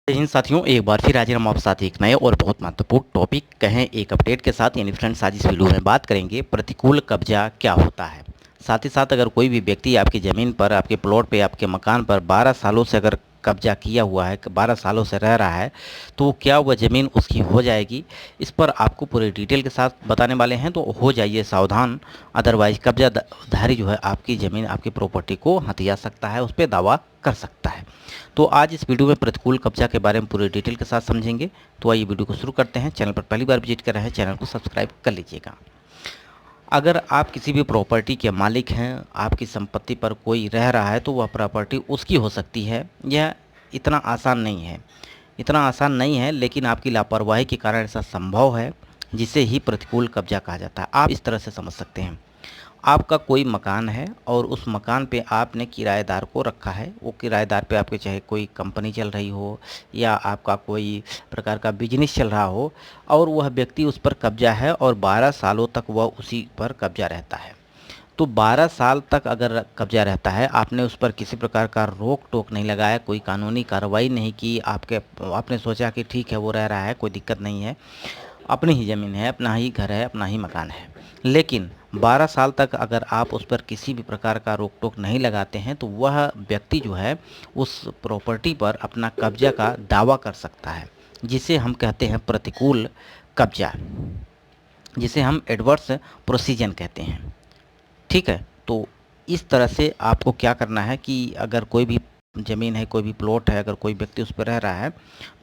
जय हिंद साथियों, एक बार फिर हाजिर हम आपके साथ एक नए और बहुत महत्वपूर्ण टॉपिक कहें एक अपडेट के साथ। यानी फ्रेंड्स, आज इस वीडियो में बात करेंगे प्रतिकूल कब्जा क्या होता है। साथ ही साथ अगर कोई भी व्यक्ति आपकी ज़मीन पर, आपके प्लॉट पे, आपके मकान पर 12 सालों से अगर कब्जा किया हुआ है, 12 सालों से रह रहा है, तो क्या वह ज़मीन उसकी हो जाएगी? इस पर आपको पूरे डिटेल के साथ बताने वाले हैं, तो हो जाइए सावधान। अदरवाइज कब्जाधारी जो है आपकी ज़मीन, आपकी प्रॉपर्टी को हथिया सकता है, उस पर दावा कर सकता है। तो आज इस वीडियो में प्रतिकूल कब्जा के बारे में पूरे डिटेल के साथ समझेंगे। तो आइए वीडियो को शुरू करते हैं। चैनल पर पहली बार विजिट कर रहे हैं, चैनल को सब्सक्राइब कर लीजिएगा। अगर आप किसी भी प्रॉपर्टी के मालिक हैं, आपकी संपत्ति पर कोई रह रहा है, तो वह प्रॉपर्टी उसकी हो सकती है। यह इतना आसान नहीं है, लेकिन आपकी लापरवाही के कारण ऐसा संभव है, जिसे ही प्रतिकूल कब्जा कहा जाता है। आप इस तरह से समझ सकते हैं, आपका कोई मकान है और उस मकान पे आपने किराएदार को रखा है। वो किराएदार पे आपके चाहे कोई कंपनी चल रही हो या आपका कोई प्रकार का बिजनेस चल रहा हो, और वह व्यक्ति उस पर कब्जा है और 12 सालों तक वह उसी पर कब्जा रहता है। तो 12 साल तक अगर कब्जा रहता है, आपने उस पर किसी प्रकार का रोक टोक नहीं लगाया, कोई कानूनी कार्रवाई नहीं की, आपने सोचा कि ठीक है वो रह रहा है, कोई दिक्कत नहीं है, अपनी ही ज़मीन है, अपना ही घर है, अपना ही मकान है। लेकिन 12 साल तक अगर आप उस पर किसी भी प्रकार का रोक टोक नहीं लगाते हैं, तो वह व्यक्ति जो है उस प्रॉपर्टी पर अपना कब्जा का दावा कर सकता है, जिसे हम कहते हैं प्रतिकूल कब्जा, जिसे हम एडवर्स प्रोसीजन कहते हैं। ठीक है, तो इस तरह से आपको क्या करना है कि अगर कोई भी ज़मीन है, कोई भी प्लॉट है, अगर कोई व्यक्ति उस पर रह रहा है,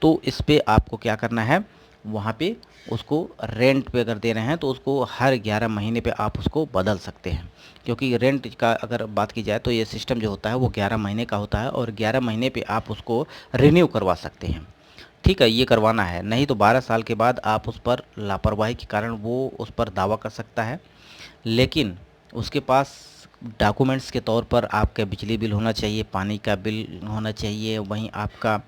तो इस पे आपको क्या करना है, वहाँ पे उसको रेंट पे अगर दे रहे हैं, तो उसको हर 11 महीने पे आप उसको बदल सकते हैं। क्योंकि रेंट का अगर बात की जाए, तो ये सिस्टम जो होता है वो 11 महीने का होता है, और 11 महीने पे आप उसको रिन्यू करवा सकते हैं। ठीक है, ये करवाना है, नहीं तो 12 साल के बाद आप उस पर लापरवाही के कारण वो उस पर दावा कर सकता है। लेकिन उसके पास डॉक्यूमेंट्स के तौर पर आपका बिजली बिल होना चाहिए, पानी का बिल होना चाहिए, वहीं आपका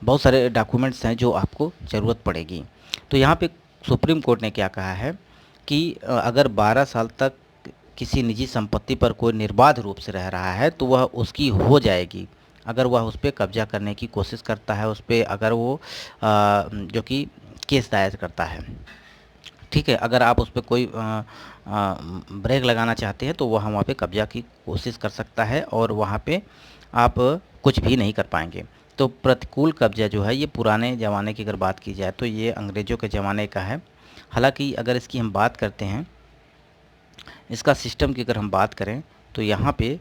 बहुत सारे डॉक्यूमेंट्स हैं जो आपको ज़रूरत पड़ेगी। तो यहाँ पे सुप्रीम कोर्ट ने क्या कहा है कि अगर 12 साल तक किसी निजी संपत्ति पर कोई निर्बाध रूप से रह रहा है, तो वह उसकी हो जाएगी। अगर वह उस पर कब्जा करने की कोशिश करता है, उस पर अगर वो जो कि केस दायर करता है। ठीक है, अगर आप उस पर कोई ब्रेक लगाना चाहते हैं, तो वह वहाँ पे कब्जा की कोशिश कर सकता है, और वहाँ पे आप कुछ भी नहीं कर पाएंगे। तो प्रतिकूल कब्जा जो है, ये पुराने ज़माने की अगर बात की जाए, तो ये अंग्रेज़ों के ज़माने का है। हालांकि अगर इसकी हम बात करते हैं, इसका सिस्टम की अगर हम बात करें, तो यहाँ पे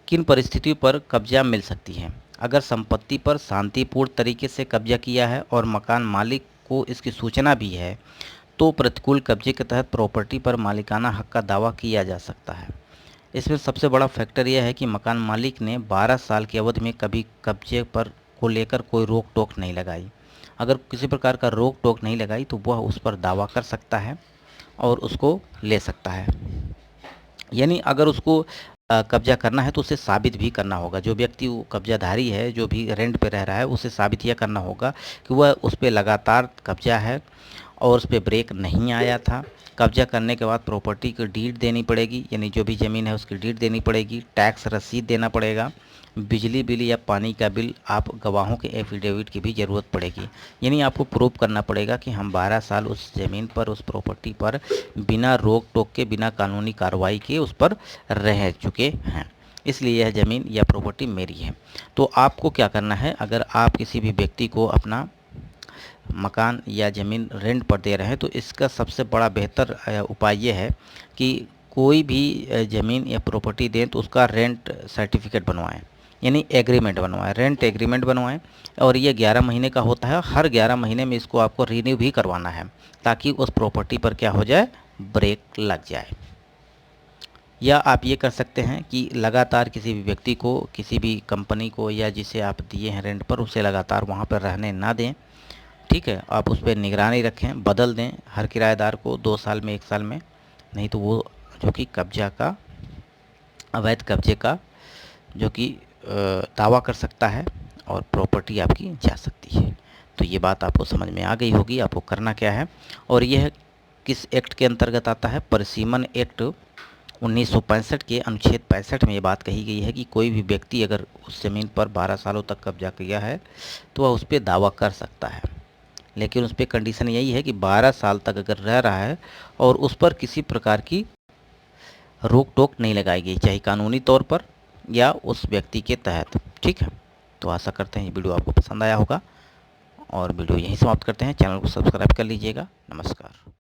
किन परिस्थितियों पर कब्जा मिल सकती है। अगर संपत्ति पर शांतिपूर्ण तरीके से कब्जा किया है और मकान मालिक को इसकी सूचना भी है, तो प्रतिकूल कब्जे के तहत प्रॉपर्टी पर मालिकाना हक का दावा किया जा सकता है। इसमें सबसे बड़ा फैक्टर यह है कि मकान मालिक ने 12 साल की अवधि में कभी कब्जे पर को लेकर कोई रोक टोक नहीं लगाई। अगर किसी प्रकार का रोक टोक नहीं लगाई, तो वह उस पर दावा कर सकता है और उसको ले सकता है। यानी अगर उसको कब्जा करना है, तो उसे साबित भी करना होगा। जो व्यक्ति वो कब्जाधारी है, जो भी रेंट पे रह रहा है, उसे साबित यह करना होगा कि वह उस पर लगातार कब्जा है और उस पर ब्रेक नहीं आया था। कब्जा करने के बाद प्रॉपर्टी की डीड देनी पड़ेगी, यानी जो भी ज़मीन है उसकी डीड देनी पड़ेगी, टैक्स रसीद देना पड़ेगा, बिजली बिल या पानी का बिल, आप गवाहों के एफिडेविट की भी ज़रूरत पड़ेगी। यानी आपको प्रूव करना पड़ेगा कि हम 12 साल उस ज़मीन पर, उस प्रॉपर्टी पर बिना रोक टोक के, बिना कानूनी कार्रवाई के उस पर रह चुके हैं, इसलिए यह ज़मीन या प्रॉपर्टी मेरी है। तो आपको क्या करना है, अगर आप किसी भी व्यक्ति को अपना मकान या ज़मीन रेंट पर दे रहे हैं, तो इसका सबसे बड़ा बेहतर उपाय ये है कि कोई भी ज़मीन या प्रॉपर्टी दें, तो उसका रेंट सर्टिफिकेट बनवाएं, यानी एग्रीमेंट बनवाएं, रेंट एग्रीमेंट बनवाएं। और ये 11 महीने का होता है, हर 11 महीने में इसको आपको रिन्यू भी करवाना है, ताकि उस प्रॉपर्टी पर क्या हो जाए, ब्रेक लग जाए। या आप ये कर सकते हैं कि लगातार किसी भी व्यक्ति को, किसी भी कंपनी को, या जिसे आप दिए हैं रेंट पर, उसे लगातार वहाँ पर रहने ना दें। ठीक है, आप उस पर निगरानी रखें, बदल दें हर किराएदार को 2 साल में, 1 साल में, नहीं तो वो जो कि कब्जा का, अवैध कब्जे का जो कि दावा कर सकता है और प्रॉपर्टी आपकी जा सकती है। तो ये बात आपको समझ में आ गई होगी, आपको करना क्या है। और यह किस एक्ट के अंतर्गत आता है, परिसीमन एक्ट 1965 के अनुच्छेद 65 में ये बात कही गई है कि कोई भी व्यक्ति अगर उस ज़मीन पर 12 सालों तक कब्जा किया है तो वह उस पर दावा कर सकता है, लेकिन उस पर कंडीशन यही है कि 12 साल तक अगर रह रहा है और उस पर किसी प्रकार की रोक टोक नहीं लगाई गई, चाहे कानूनी तौर पर या उस व्यक्ति के तहत। ठीक है, तो आशा करते हैं ये वीडियो आपको पसंद आया होगा और वीडियो यहीं समाप्त करते हैं। चैनल को सब्सक्राइब कर लीजिएगा। नमस्कार।